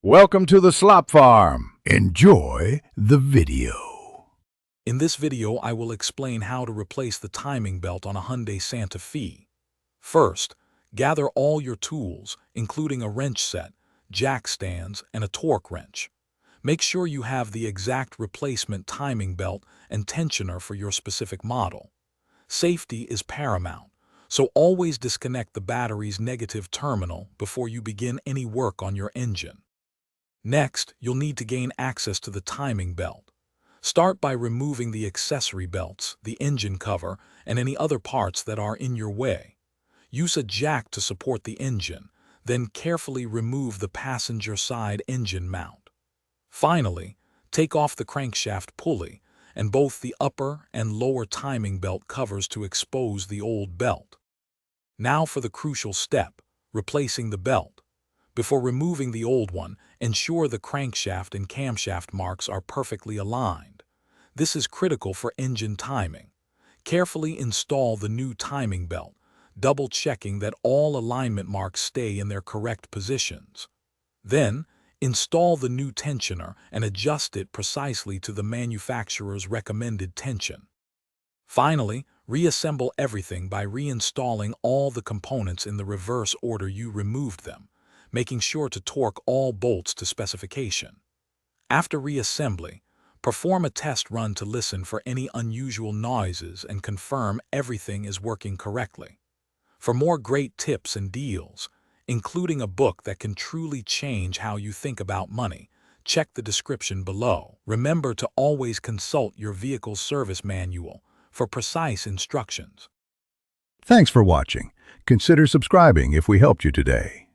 Welcome to the Slop Farm. Enjoy the video. In this video, I will explain how to replace the timing belt on a Hyundai Santa Fe. First, gather all your tools, including a wrench set, jack stands, and a torque wrench. Make sure you have the exact replacement timing belt and tensioner for your specific model. Safety is paramount, so always disconnect the battery's negative terminal before you begin any work on your engine. Next, you'll need to gain access to the timing belt. Start by removing the accessory belts, the engine cover, and any other parts that are in your way. Use a jack to support the engine, then carefully remove the passenger side engine mount. Finally, take off the crankshaft pulley and both the upper and lower timing belt covers to expose the old belt. Now for the crucial step, replacing the belt. Before removing the old one, ensure the crankshaft and camshaft marks are perfectly aligned. This is critical for engine timing. Carefully install the new timing belt, double-checking that all alignment marks stay in their correct positions. Then, install the new tensioner and adjust it precisely to the manufacturer's recommended tension. Finally, reassemble everything by reinstalling all the components in the reverse order you removed them, making sure to torque all bolts to specification. After reassembly, perform a test run to listen for any unusual noises and confirm everything is working correctly. For more great tips and deals, including a book that can truly change how you think about money, check the description below. Remember to always consult your vehicle's service manual for precise instructions. Thanks for watching. Consider subscribing if we helped you today.